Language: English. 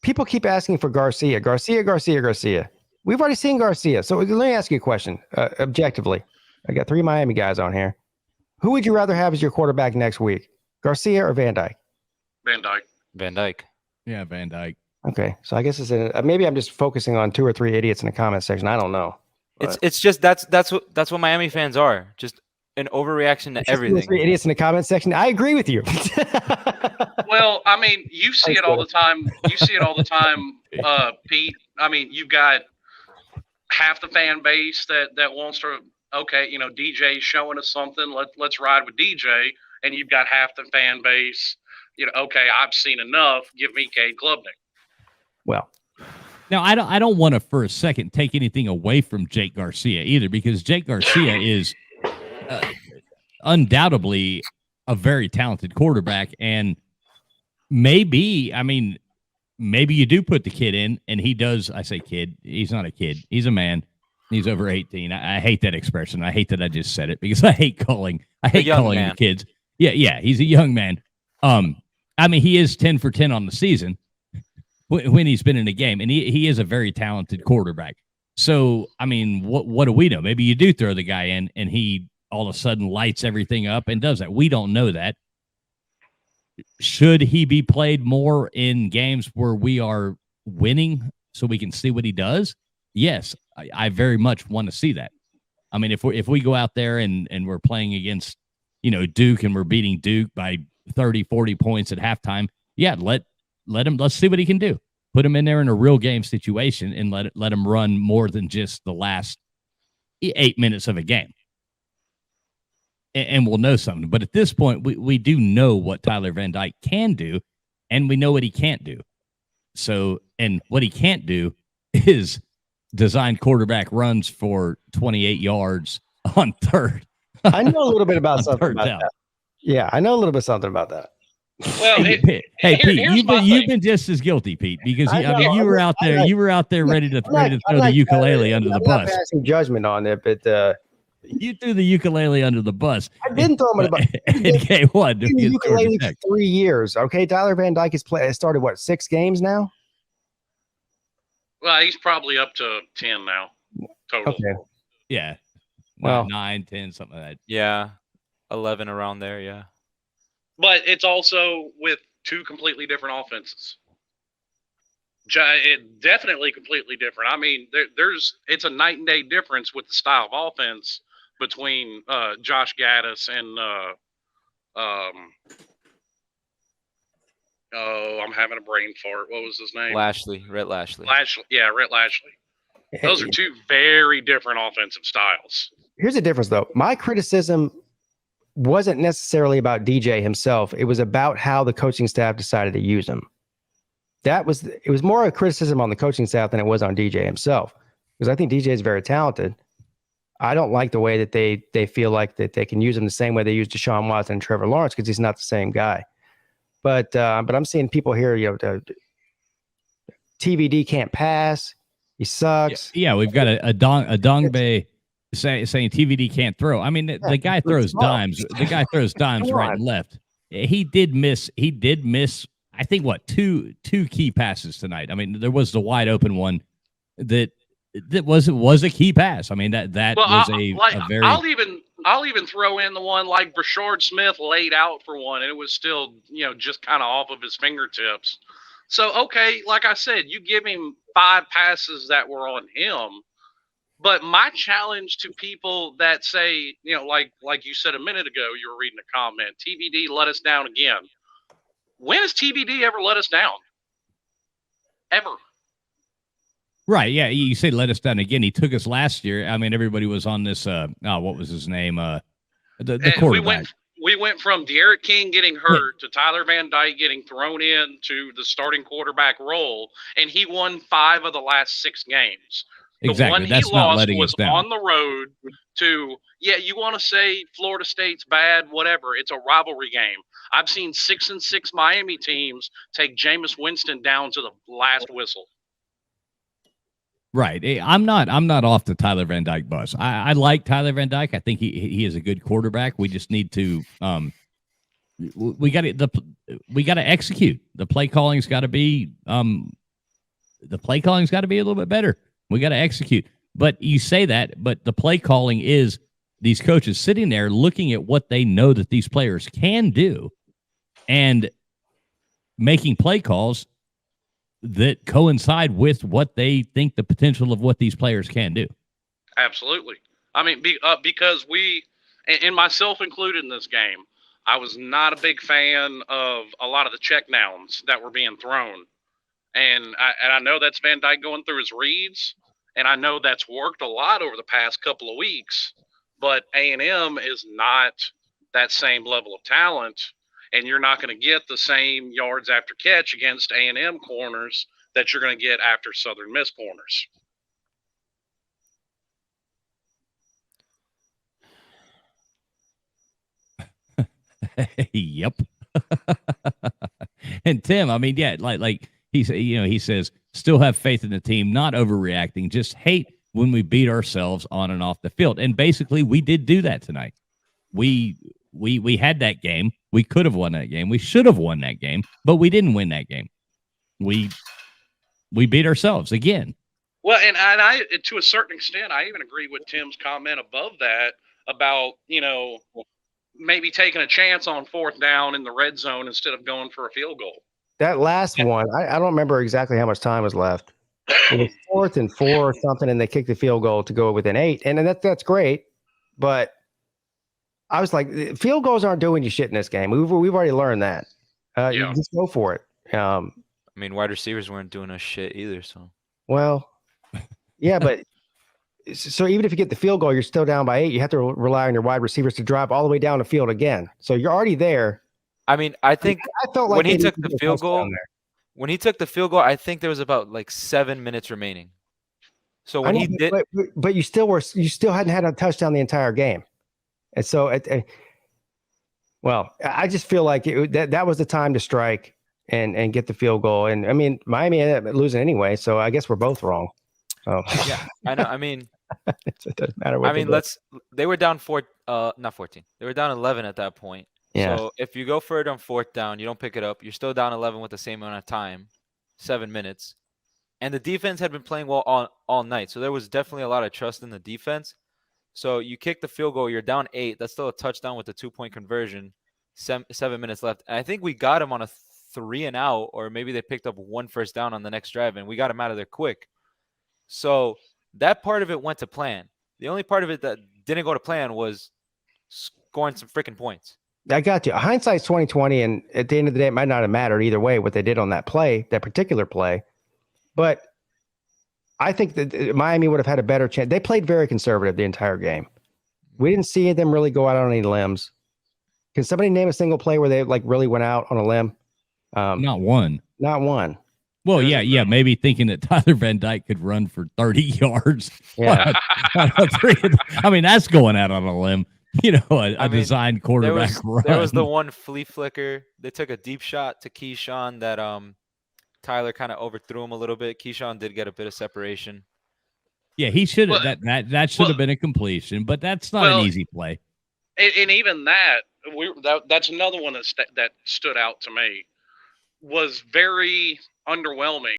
people keep asking for Garcia. We've already seen Garcia. So let me ask you a question, objectively. I got 3 Miami guys on here. Who would you rather have as your quarterback next week, Garcia or Van Dyke? Van Dyke. Van Dyke. Yeah, Van Dyke. Okay, so I guess maybe I'm just focusing on 2 or 3 idiots in the comment section. I don't know. It's just that's what Miami fans are. Just an overreaction to everything. 2 or 3 idiots in the comment section. I agree with you. Well, I mean, you see it all the time. Pete. I mean, you've got half the fan base that wants to. Okay, DJ's showing us something. Let's ride with DJ. And you've got half the fan base. Okay, I've seen enough. Give me Cade Klubnik. Well, now I don't want to for a second take anything away from Jake Garcia either, because Jake Garcia is undoubtedly a very talented quarterback, and maybe you do put the kid in, and he does. I say kid. He's not a kid. He's a man. He's over 18. I hate that expression. I hate that I just said it because I hate calling the kids. Yeah, he's a young man. He is 10 for 10 on the season when he's been in a game, and he is a very talented quarterback. So, what do we know? Maybe you do throw the guy in, and he all of a sudden lights everything up and does that. We don't know that. Should he be played more in games where we are winning so we can see what he does? Yes, I very much want to see that. If we go out there and we're playing against, Duke, and we're beating Duke by 30, 40 points at halftime, yeah, let's see what he can do. Put him in there in a real game situation and let him run more than just the last 8 minutes of a game. And we'll know something. But at this point, we do know what Tyler Van Dyke can do, and we know what he can't do. So, and what he can't do is design quarterback runs for 28 yards on third. I know a little bit about something about that. Yeah, I know a little bit something about that. Well, Pete, you've been just as guilty, Pete, because you were out there. You were out there ready to throw the ukulele under the bus. I'm not passing judgment on it, but you threw the ukulele under the bus. I didn't throw him under the bus. Okay, what? The ukulele for 3 years. Okay, Tyler Van Dyke has started 6 games now. Well, he's probably up to 10 now total. Okay. Yeah. Well, 9, 10, something like that. Yeah. 11 around there, yeah. But it's also with 2 completely different offenses. Definitely completely different. It's a night and day difference with the style of offense between Josh Gaddis and I'm having a brain fart. What was his name? Rhett Lashley. Yeah, Rhett Lashley. Those are 2 very different offensive styles. Here's the difference, though. My criticism wasn't necessarily about DJ himself. It was about how the coaching staff decided to use him. It was more a criticism on the coaching staff than it was on DJ himself, because I think DJ is very talented. I don't like the way that they feel like that they can use him the same way they used Deshaun Watson and Trevor Lawrence, because he's not the same guy. But I'm seeing people here, TVD can't pass. He sucks. Yeah, we've got a Dongbe saying TVD can't throw. The guy throws dimes. The guy throws dimes right and left. He did miss. I think two key passes tonight. There was the wide open one that was a key pass. That was a very. I'll even throw in the one like Brashard Smith laid out for one, and it was still just kind of off of his fingertips. So okay, like I said, you give him 5 passes that were on him. But my challenge to people that say, like you said a minute ago, you were reading a comment, TVD let us down again. When has TVD ever let us down? Ever. Right, yeah, you say let us down again. He took us last year. Everybody was on this, what was his name? The quarterback. We went from De'Aaron King getting hurt to Tyler Van Dyke getting thrown in to the starting quarterback role, and he won 5 of the last 6 games. Exactly. The one he That's not lost letting was us down. on the road to, you want to say Florida State's bad, whatever. It's a rivalry game. I've seen 6-6 Miami teams take Jameis Winston down to the last whistle. Right. I'm not off the Tyler Van Dyke bus. I like Tyler Van Dyke. I think he is a good quarterback. We just need to we got to execute. The play calling's got to be the play calling's got to be a little bit better. We got to execute. But you say that, but the play calling is these coaches sitting there looking at what they know that these players can do and making play calls that coincide with what they think the potential of what these players can do. Absolutely. I mean, because we, and myself included in this game, I was not a big fan of a lot of the checkdowns that were being thrown. And I know that's Van Dyke going through his reads, and I know that's worked a lot over the past couple of weeks. But A&M is not that same level of talent, and you're not going to get the same yards after catch against A&M corners that you're going to get after Southern Miss corners. Yep. And Tim, I mean, yeah, like he says, still have faith in the team, not overreacting, just hate when we beat ourselves on and off the field. And basically, we did do that tonight. We had that game. We could have won that game. We should have won that game, but we didn't win that game. We beat ourselves again. Well, and I, to a certain extent, I even agree with Tim's comment above that about, maybe taking a chance on 4th down in the red zone instead of going for a field goal. That last one, I don't remember exactly how much time was left. It was 4th and 4 or something, and they kicked the field goal to go within 8. And that's great. But I was like, field goals aren't doing you shit in this game. We've already learned that. You just go for it. I mean, wide receivers weren't doing us shit either. So, well, yeah, but so even if you get the field goal, you're still down by 8. You have to rely on your wide receivers to drive all the way down the field again. So you're already there. I mean, I think I felt like when he took the field goal, I think there was about like 7 minutes remaining. So when he did, but you still hadn't had a touchdown the entire game, and so I just feel like that was the time to strike and get the field goal. And I mean, Miami ended up losing anyway, so I guess we're both wrong. Oh yeah, I know. I mean, it doesn't matter what. I mean, they were down not 14. They were down 11 at that point. Yeah. So if you go for it on 4th down, you don't pick it up. You're still down 11 with the same amount of time, 7 minutes. And the defense had been playing well all night. So there was definitely a lot of trust in the defense. So you kick the field goal, you're down 8. That's still a touchdown with a 2-point conversion, 7 minutes left. And I think we got him on a 3 and out, or maybe they picked up 1 first down on the next drive, and we got him out of there quick. So that part of it went to plan. The only part of it that didn't go to plan was scoring some freaking points. I got you. Hindsight's 20/20, and at the end of the day, it might not have mattered either way what they did on that particular play. But I think that Miami would have had a better chance. They played very conservative the entire game. We didn't see them really go out on any limbs. Can somebody name a single play where they really went out on a limb? Not one. Not one. Well, yeah, maybe thinking that Tyler Van Dyke could run for 30 yards. Yeah. I mean, that's going out on a limb. A designed quarterback run. There was the one flea flicker. They took a deep shot to Keyshawn that Tyler kind of overthrew him a little bit. Keyshawn did get a bit of separation. Yeah, he should have. That should have been a completion, but that's not an easy play. And even that's another one that stood out to me. Was very underwhelming.